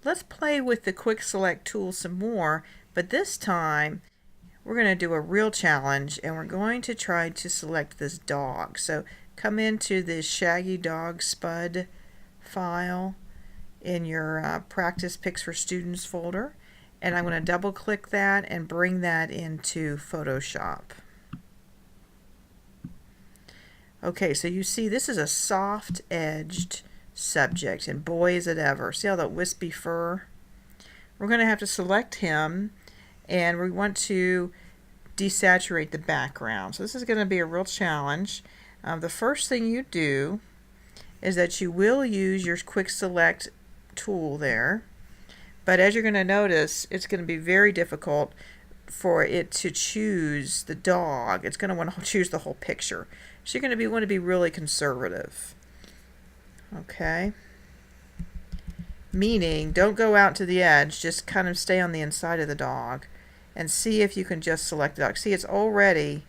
let's play with the quick select tool some more, but this time we're going to do a real challenge and we're going to try to select this dog. So come into this shaggy dog spud file in your practice picks for students folder, and I'm going to double click that and bring that into Photoshop. Okay, so you see this is a soft edged subject, and boy is it ever. See all that wispy fur? We're going to have to select him, and we want to desaturate the background. So this is going to be a real challenge. The first thing you do is that you will use your quick select tool there, but as you're going to notice, it's going to be very difficult for it to choose the dog. It's going to want to choose the whole picture. So you're going to want to be really conservative. Okay? Meaning, don't go out to the edge, just kind of stay on the inside of the dog and see if you can just select the dog. See, it's already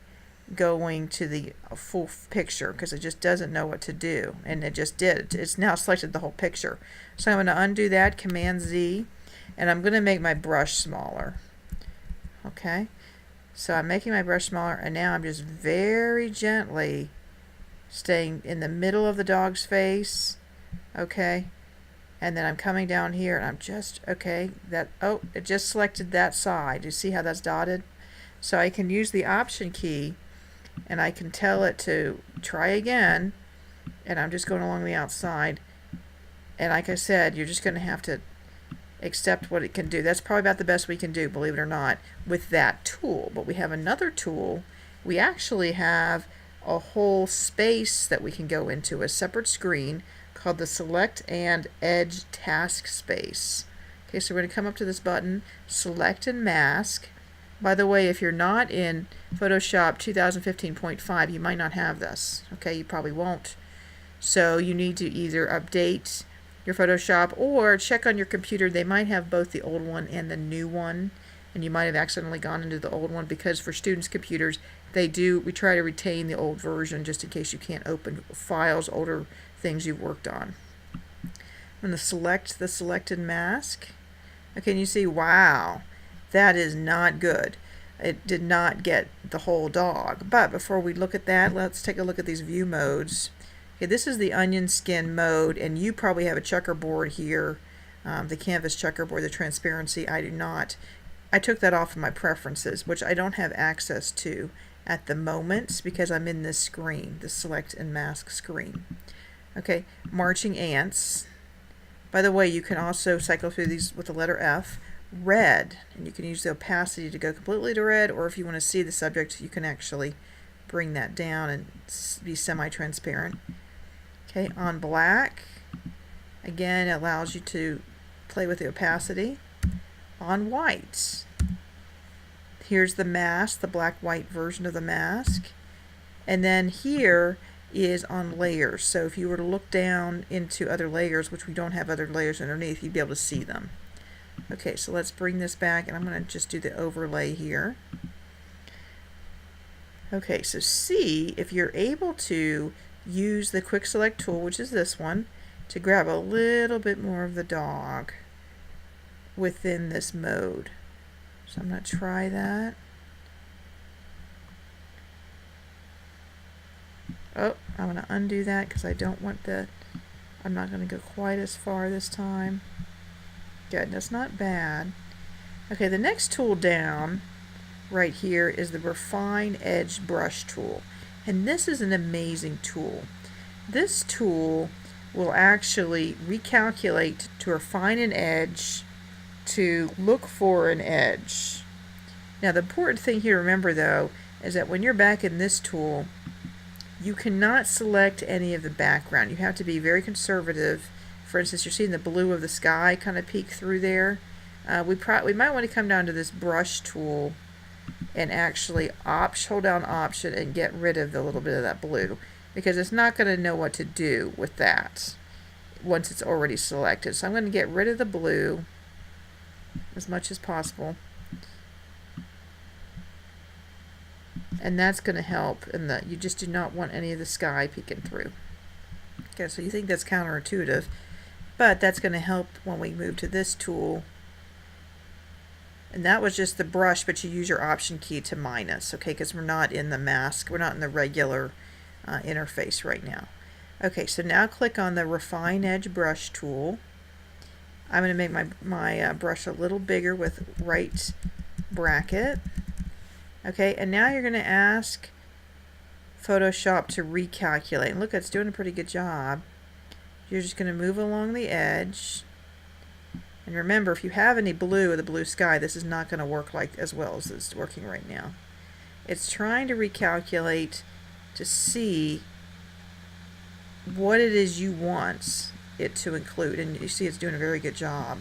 going to the full picture because it just doesn't know what to do, and it just did. It's now selected the whole picture. So I'm going to undo that, Command Z, and I'm going to make my brush smaller. Okay? So I'm making my brush smaller, and now I'm just very gently staying in the middle of the dog's face. Okay? And then I'm coming down here, and I'm just, okay, it just selected that side. You see how that's dotted? So I can use the Option key, and I can tell it to try again, and I'm just going along the outside. And like I said, you're just going to have to accept what it can do. That's probably about the best we can do, believe it or not, with that tool. But we have another tool. We actually have a whole space that we can go into, a separate screen called the Select and Edge Task Space. Okay, so we're going to come up to this button, Select and Mask. By the way, if you're not in Photoshop 2015.5, you might not have this. Okay, you probably won't. So you need to either update your Photoshop or check on your computer. They might have both the old one and the new one, and you might have accidentally gone into the old one, because for students' computers, we try to retain the old version just in case you can't open files, older things you've worked on. I'm going to select the selected mask. Okay, and you see, wow, that is not good. It did not get the whole dog. But before we look at that, let's take a look at these view modes. Okay, this is the onion skin mode, and you probably have a checkerboard here, the canvas checkerboard, the transparency. I do not. I took that off of my preferences, which I don't have access to at the moment because I'm in this screen, the select and mask screen. Okay, marching ants. By the way, you can also cycle through these with the letter F. Red, and you can use the opacity to go completely to red, or if you want to see the subject, you can actually bring that down and be semi-transparent. Okay, on black, again, it allows you to play with the opacity. On white, here's the mask, the black-white version of the mask. And then here is on layers. So if you were to look down into other layers, which we don't have other layers underneath, you'd be able to see them. Okay, so let's bring this back, and I'm going to just do the overlay here. Okay, so see if you're able to use the quick select tool, which is this one, to grab a little bit more of the dog within this mode. So I'm going to try that. Oh, I'm going to undo that because I don't want I'm not going to go quite as far this time. Good, that's not bad. Okay, the next tool down right here is the Refine Edge Brush tool. And this is an amazing tool. This tool will actually recalculate to refine an edge, to look for an edge. Now the important thing here to remember though is that when you're back in this tool, you cannot select any of the background. You have to be very conservative. For instance, you're seeing the blue of the sky kind of peek through there. We might want to come down to this brush tool and actually hold down Option and get rid of the little bit of that blue, because it's not going to know what to do with that once it's already selected. So I'm going to get rid of the blue as much as possible, and that's going to help in that you just do not want any of the sky peeking through. Okay, so you think that's counterintuitive, But that's going to help when we move to this tool. And that was just the brush, but you use your option key to minus, okay, because we're not in the mask, we're not in the regular interface right now. Okay, so now click on the Refine Edge Brush tool. I'm going to make my brush a little bigger with right bracket. Okay, and now you're going to ask Photoshop to recalculate. And look, it's doing a pretty good job. You're just going to move along the edge. And remember, if you have any blue or the blue sky, this is not going to work like as well as it's working right now. It's trying to recalculate to see what it is you want it to include. And you see it's doing a very good job.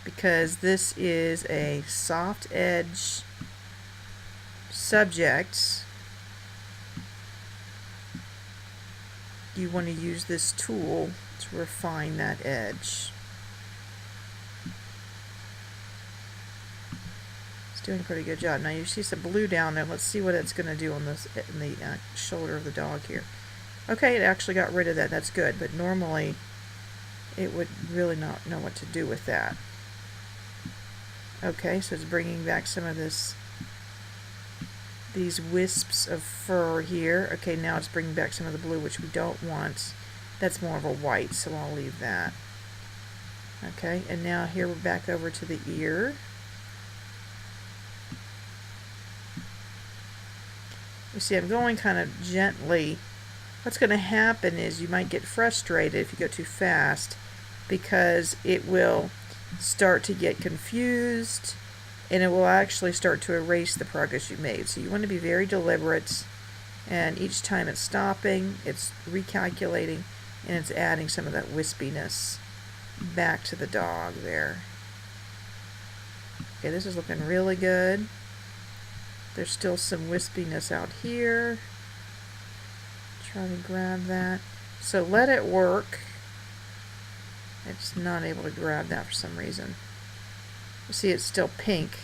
Because this is a soft edge subject, you want to use this tool to refine that edge. It's doing a pretty good job. Now you see some blue down there. Let's see what it's going to do on this in the shoulder of the dog here. Okay, it actually got rid of that. That's good. But normally it would really not know what to do with that. Okay, so it's bringing back some of these wisps of fur here. Okay, now it's bringing back some of the blue, which we don't want. That's more of a white, so I'll leave that. Okay, and now here we're back over to the ear. You see, I'm going kind of gently. What's going to happen is you might get frustrated if you go too fast, because it will start to get confused and it will actually start to erase the progress you made. So you want to be very deliberate, and each time it's stopping, it's recalculating, and it's adding some of that wispiness back to the dog there. Okay, this is looking really good. There's still some wispiness out here. Try to grab that. So let it work. It's not able to grab that for some reason. You see it's still pink.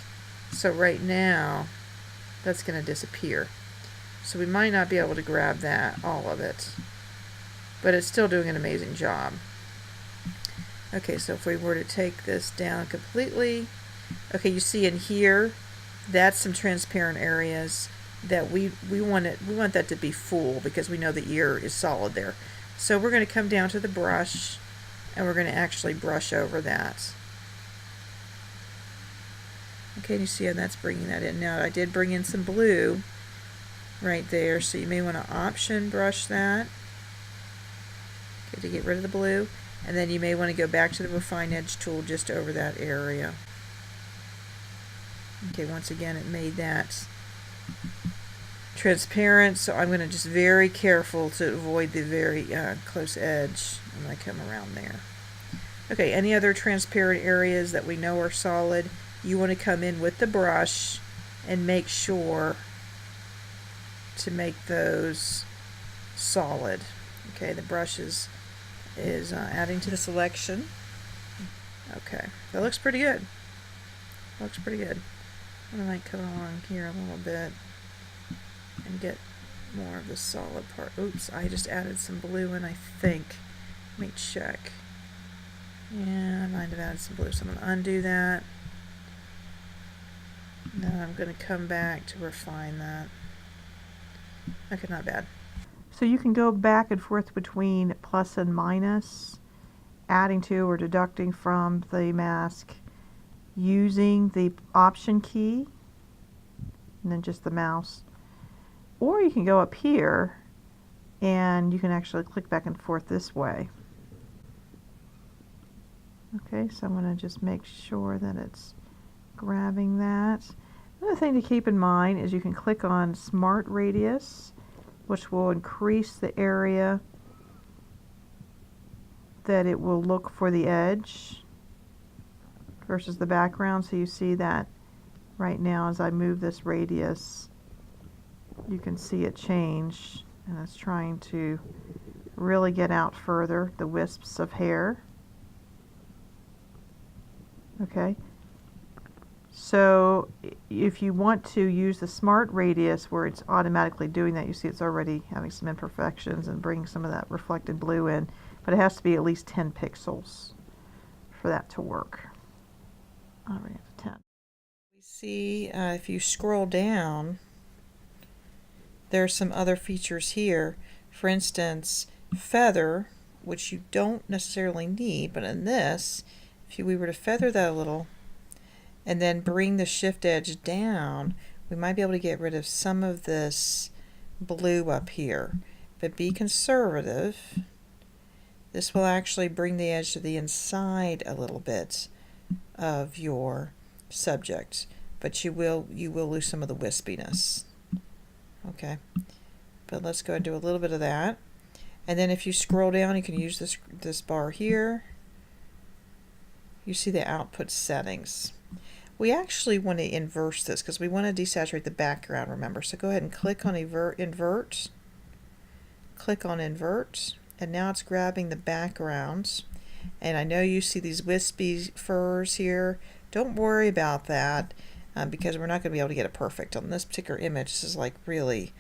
So right now, that's going to disappear. So we might not be able to grab that, all of it. But it's still doing an amazing job. Okay, so if we were to take this down completely, okay, you see in here, that's some transparent areas that we want that to be full, because we know the ear is solid there. So we're going to come down to the brush, and we're going to actually brush over that. Okay, you see how that's bringing that in. Now I did bring in some blue right there, so you may want to option brush that, okay, to get rid of the blue, and then you may want to go back to the Refine Edge tool just over that area. Okay, once again it made that transparent, so I'm going to just very careful to avoid the very close edge when I come around there. Okay, any other transparent areas that we know are solid, you want to come in with the brush and make sure to make those solid. Okay, the brush is adding to the selection. Okay, that looks pretty good. Looks pretty good. I might come along here a little bit and get more of the solid part. Oops, I just added some blue in, I think. Let me check. Yeah, I might have added some blue, so I'm going to undo that. Now I'm going to come back to refine that. Okay, not bad. So you can go back and forth between plus and minus, adding to or deducting from the mask, using the option key and then just the mouse. Or you can go up here and you can actually click back and forth this way. Okay, so I'm going to just make sure that it's grabbing that. Another thing to keep in mind is you can click on Smart Radius, which will increase the area that it will look for the edge versus the background. So you see that right now as I move this radius, you can see it change, and it's trying to really get out further the wisps of hair. Okay, So if you want to use the smart radius where it's automatically doing that, you see it's already having some imperfections and bringing some of that reflected blue in, but it has to be at least 10 pixels for that to work. Already up to 10. We see if you scroll down, there are some other features here. For instance, feather, which you don't necessarily need, but in this, if we were to feather that a little, and then bring the shift edge down, we might be able to get rid of some of this blue up here. But be conservative. This will actually bring the edge to the inside a little bit of your subject, but you will lose some of the wispiness. Okay, but let's go and do a little bit of that. And then if you scroll down, you can use this bar here. You see the output settings. We actually want to inverse this because we want to desaturate the background, remember. So go ahead and click on invert. Click on invert, and now it's grabbing the backgrounds. And I know you see these wispy furs here. Don't worry about that because we're not going to be able to get it perfect. On this particular image, this is like really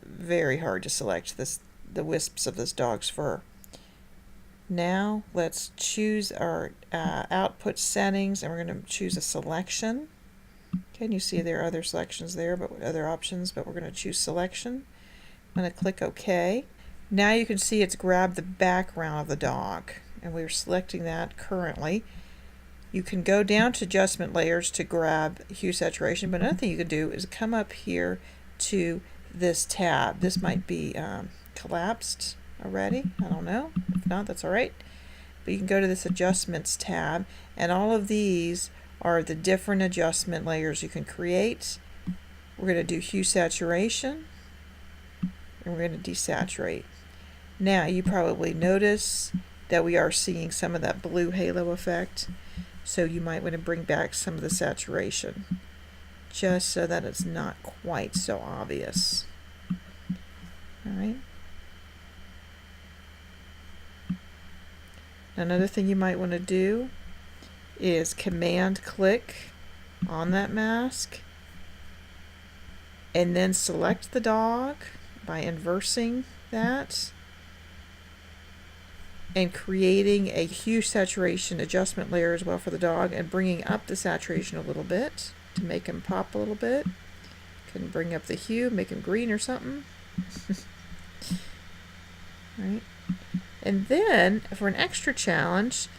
very hard to select the wisps of this dog's fur. Now let's choose our output settings, and we're going to choose a selection. Okay, and you see there are other selections there, but other options, but we're going to choose selection. I'm going to click OK. Now you can see it's grabbed the background of the dog, and we're selecting that currently. You can go down to adjustment layers to grab hue saturation, but another thing you could do is come up here to this tab. This might be collapsed already. I don't know. If not, that's all right. But you can go to this adjustments tab, and all of these are the different adjustment layers you can create. We're going to do hue saturation, and we're going to desaturate. Now you probably notice that we are seeing some of that blue halo effect, so you might want to bring back some of the saturation just so that it's not quite so obvious. All right. Another thing you might want to do is command click on that mask and then select the dog by inversing that and creating a hue saturation adjustment layer as well for the dog and bringing up the saturation a little bit to make him pop a little bit. Can bring up the hue, make him green or something. Right. And then, for an extra challenge,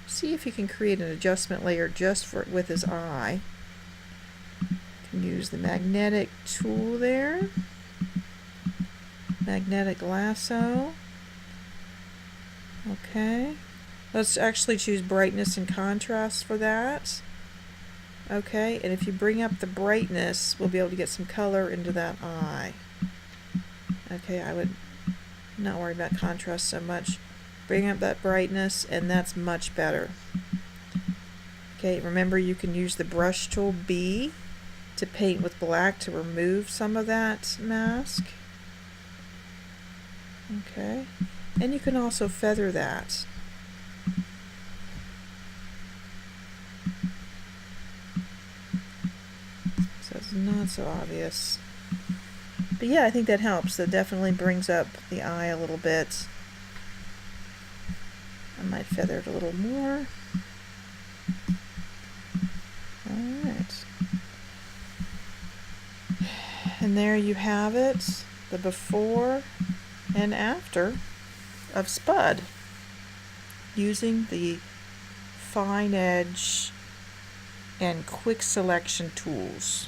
see if you can create an adjustment layer just with his eye. You can use the magnetic tool there. Magnetic lasso. Okay. Let's actually choose brightness and contrast for that. Okay, and if you bring up the brightness, we'll be able to get some color into that eye. Okay, I would not worry about contrast so much. Bring up that brightness, and that's much better. Okay, remember you can use the brush tool B to paint with black to remove some of that mask. Okay, and you can also feather that. So it's not so obvious. But yeah, I think that helps. That definitely brings up the eye a little bit. I might feather it a little more. Alright. And there you have it, the before and after of Spud using the fine edge and quick selection tools.